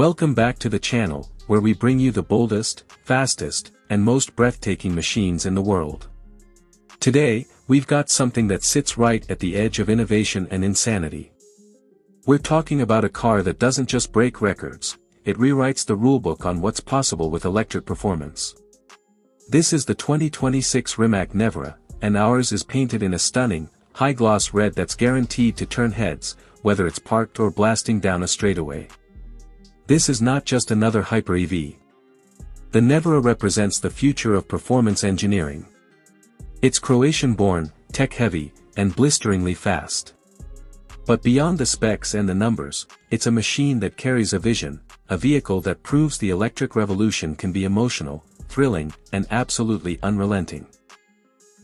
Welcome back to the channel, where we bring you the boldest, fastest, and most breathtaking machines in the world. Today, we've got something that sits right at the edge of innovation and insanity. We're talking about a car that doesn't just break records, it rewrites the rulebook on what's possible with electric performance. This is the 2026 Rimac Nevera, and ours is painted in a stunning, high-gloss red that's guaranteed to turn heads, whether it's parked or blasting down a straightaway. This is not just another hyper EV. The Nevera represents the future of performance engineering. It's Croatian-born, tech-heavy, and blisteringly fast. But beyond the specs and the numbers, it's a machine that carries a vision, a vehicle that proves the electric revolution can be emotional, thrilling, and absolutely unrelenting.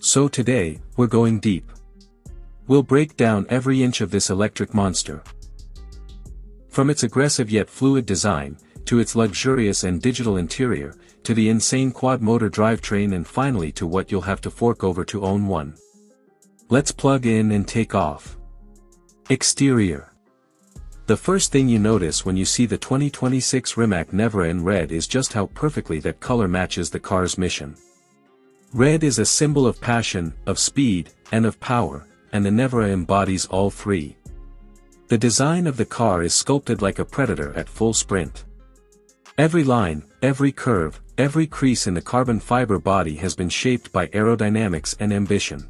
So today, we're going deep. We'll break down every inch of this electric monster. From its aggressive yet fluid design, to its luxurious and digital interior, to the insane quad-motor drivetrain, and finally to what you'll have to fork over to own one. Let's plug in and take off. Exterior. The first thing you notice when you see the 2026 Rimac Nevera in red is just how perfectly that color matches the car's mission. Red is a symbol of passion, of speed, and of power, and the Nevera embodies all three. The design of the car is sculpted like a predator at full sprint. Every line, every curve, every crease in the carbon fiber body has been shaped by aerodynamics and ambition.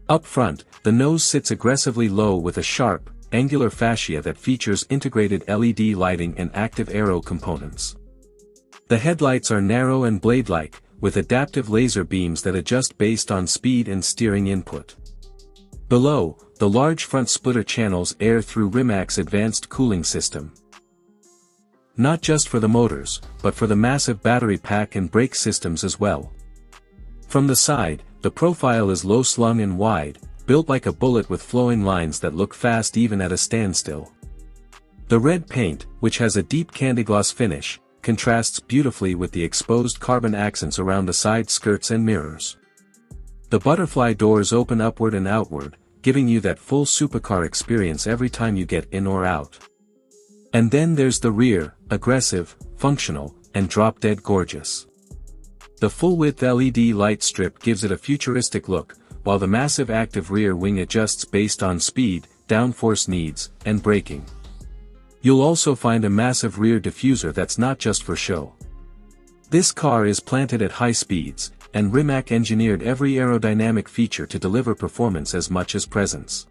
Up front, the nose sits aggressively low with a sharp, angular fascia that features integrated LED lighting and active aero components. The headlights are narrow and blade-like, with adaptive laser beams that adjust based on speed and steering input. Below, the large front splitter channels air through Rimac's advanced cooling system. Not just for the motors, but for the massive battery pack and brake systems as well. From the side, the profile is low-slung and wide, built like a bullet with flowing lines that look fast even at a standstill. The red paint, which has a deep candy gloss finish, contrasts beautifully with the exposed carbon accents around the side skirts and mirrors. The butterfly doors open upward and outward, giving you that full supercar experience every time you get in or out. And then there's the rear, aggressive, functional, and drop-dead gorgeous. The full-width LED light strip gives it a futuristic look, while the massive active rear wing adjusts based on speed, downforce needs, and braking. You'll also find a massive rear diffuser that's not just for show. This car is planted at high speeds, and Rimac engineered every aerodynamic feature to deliver performance as much as presence.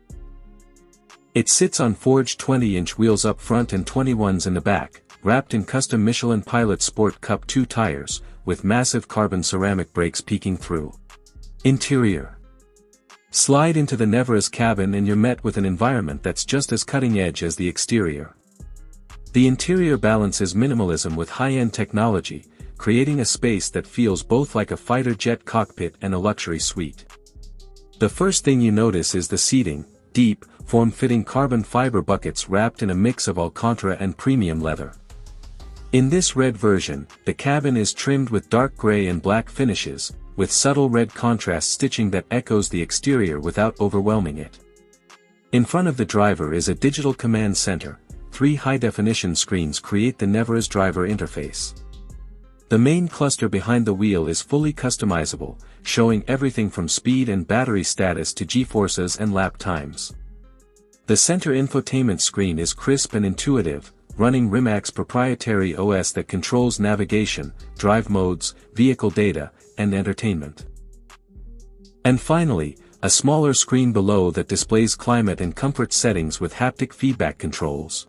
It sits on forged 20-inch wheels up front and 21s in the back, wrapped in custom Michelin Pilot Sport Cup 2 tires, with massive carbon ceramic brakes peeking through. Interior. Slide into the Nevera's cabin and you're met with an environment that's just as cutting-edge as the exterior. The interior balances minimalism with high-end technology, creating a space that feels both like a fighter jet cockpit and a luxury suite. The first thing you notice is the seating, deep, form-fitting carbon fiber buckets wrapped in a mix of Alcantara and premium leather. In this red version, the cabin is trimmed with dark gray and black finishes, with subtle red contrast stitching that echoes the exterior without overwhelming it. In front of the driver is a digital command center. 3 high-definition screens create the Nevera's driver interface. The main cluster behind the wheel is fully customizable, showing everything from speed and battery status to G-forces and lap times. The center infotainment screen is crisp and intuitive, running Rimac's proprietary OS that controls navigation, drive modes, vehicle data, and entertainment. And finally, a smaller screen below that displays climate and comfort settings with haptic feedback controls.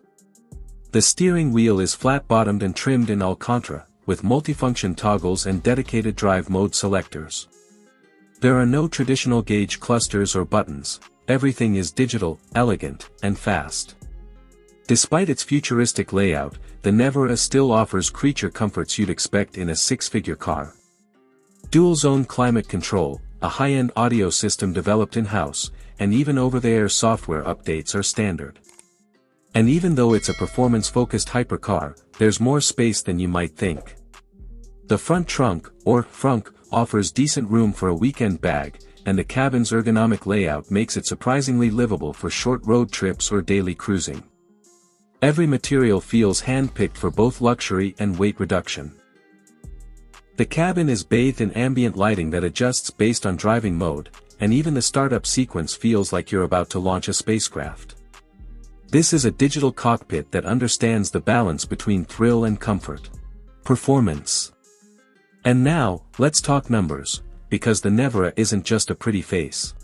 The steering wheel is flat-bottomed and trimmed in Alcantara, with multifunction toggles and dedicated drive mode selectors. There are no traditional gauge clusters or buttons, everything is digital, elegant, and fast. Despite its futuristic layout, the Nevera still offers creature comforts you'd expect in a six-figure car. Dual-zone climate control, a high-end audio system developed in-house, and even over-the-air software updates are standard. And even though it's a performance-focused hypercar, there's more space than you might think. The front trunk, or frunk, offers decent room for a weekend bag, and the cabin's ergonomic layout makes it surprisingly livable for short road trips or daily cruising. Every material feels hand-picked for both luxury and weight reduction. The cabin is bathed in ambient lighting that adjusts based on driving mode, and even the startup sequence feels like you're about to launch a spacecraft. This is a digital cockpit that understands the balance between thrill and comfort. Performance. And now, let's talk numbers, because the Nevera isn't just a pretty face.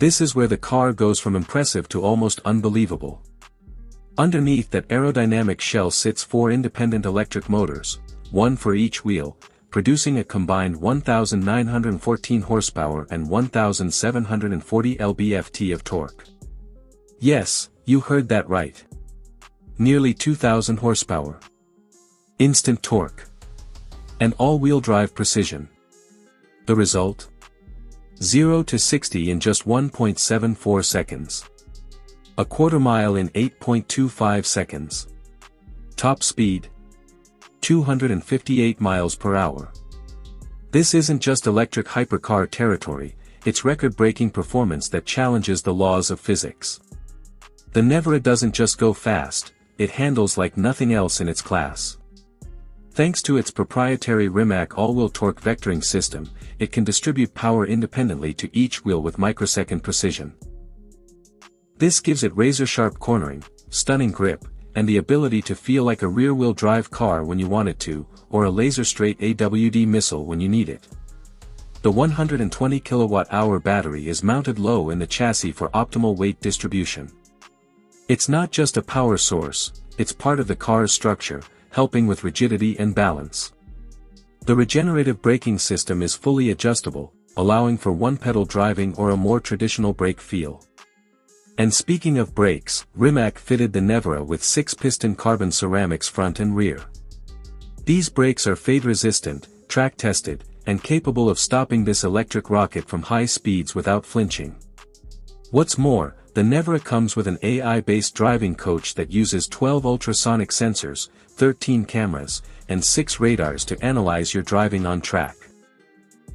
This is where the car goes from impressive to almost unbelievable. Underneath that aerodynamic shell sits 4 independent electric motors, one for each wheel, producing a combined 1,914 horsepower and 1,740 lb-ft of torque. Yes, you heard that right. Nearly 2,000 horsepower. Instant torque. And all-wheel drive precision. The result? 0 to 60 in just 1.74 seconds. A quarter mile in 8.25 seconds. Top speed? 258 miles per hour. This isn't just electric hypercar territory, it's record-breaking performance that challenges the laws of physics. The Nevera doesn't just go fast, it handles like nothing else in its class. Thanks to its proprietary Rimac all-wheel torque vectoring system, it can distribute power independently to each wheel with microsecond precision. This gives it razor-sharp cornering, stunning grip, and the ability to feel like a rear-wheel drive car when you want it to, or a laser-straight AWD missile when you need it. The 120 kWh battery is mounted low in the chassis for optimal weight distribution. It's not just a power source, it's part of the car's structure, helping with rigidity and balance. The regenerative braking system is fully adjustable, allowing for one-pedal driving or a more traditional brake feel. And speaking of brakes, Rimac fitted the Nevera with 6-piston carbon ceramics front and rear. These brakes are fade-resistant, track-tested, and capable of stopping this electric rocket from high speeds without flinching. What's more, the Nevera comes with an AI-based driving coach that uses 12 ultrasonic sensors, 13 cameras, and 6 radars to analyze your driving on track.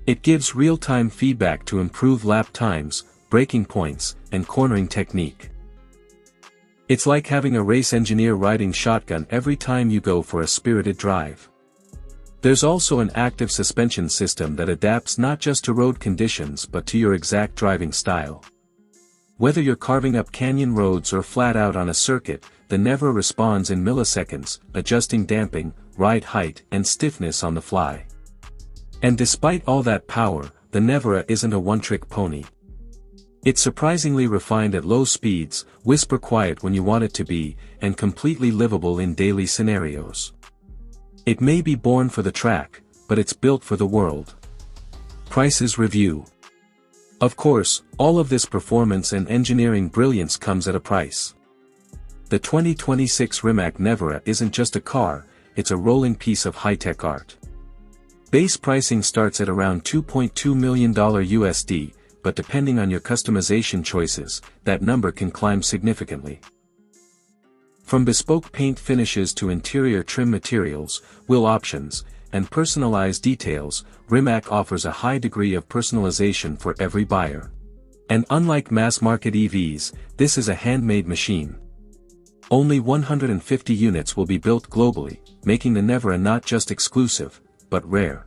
It gives real-time feedback to improve lap times, braking points, and cornering technique. It's like having a race engineer riding shotgun every time you go for a spirited drive. There's also an active suspension system that adapts not just to road conditions but to your exact driving style. Whether you're carving up canyon roads or flat out on a circuit, the Nevera responds in milliseconds, adjusting damping, ride height, and stiffness on the fly. And despite all that power, the Nevera isn't a one-trick pony. It's surprisingly refined at low speeds, whisper quiet when you want it to be, and completely livable in daily scenarios. It may be born for the track, but it's built for the world. Prices review. Of course, all of this performance and engineering brilliance comes at a price. The 2026 Rimac Nevera isn't just a car, it's a rolling piece of high-tech art. Base pricing starts at around $2.2 million USD, but depending on your customization choices, that number can climb significantly. From bespoke paint finishes to interior trim materials, wheel options, and personalized details, Rimac offers a high degree of personalization for every buyer. And unlike mass-market EVs, this is a handmade machine. Only 150 units will be built globally, making the Nevera not just exclusive, but rare.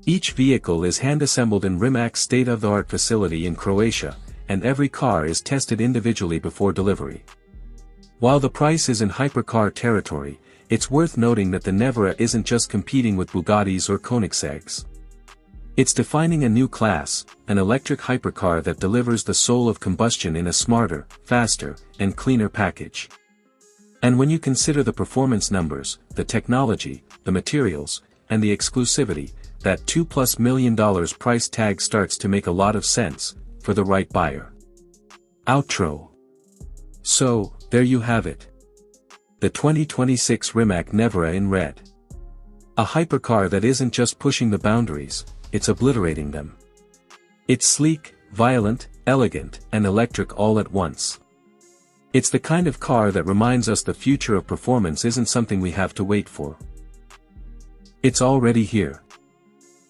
Each vehicle is hand-assembled in Rimac's state-of-the-art facility in Croatia, and every car is tested individually before delivery. While the price is in hypercar territory, it's worth noting that the Nevera isn't just competing with Bugattis or Koenigsegg's. It's defining a new class, an electric hypercar that delivers the soul of combustion in a smarter, faster, and cleaner package. And when you consider the performance numbers, the technology, the materials, and the exclusivity, that $2+ million price tag starts to make a lot of sense, for the right buyer. Outro. So, there you have it. The 2026 Rimac Nevera in red. A hypercar that isn't just pushing the boundaries, it's obliterating them. It's sleek, violent, elegant, and electric all at once. It's the kind of car that reminds us the future of performance isn't something we have to wait for. It's already here.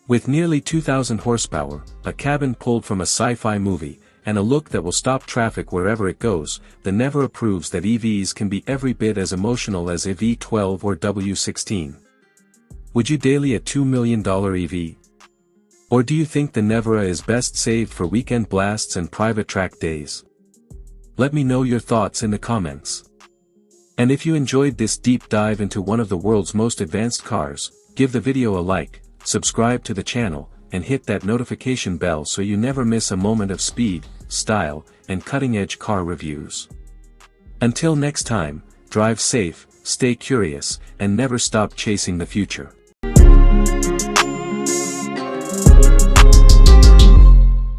With nearly 2,000 horsepower, a cabin pulled from a sci-fi movie, and a look that will stop traffic wherever it goes, the Nevera proves that EVs can be every bit as emotional as a V12 or W16. Would you daily a $2 million EV? Or do you think the Nevera is best saved for weekend blasts and private track days? Let me know your thoughts in the comments. And if you enjoyed this deep dive into one of the world's most advanced cars, give the video a like, subscribe to the channel, and hit that notification bell so you never miss a moment of speed, style, and cutting-edge car reviews. Until next time, drive safe, stay curious, and never stop chasing the future.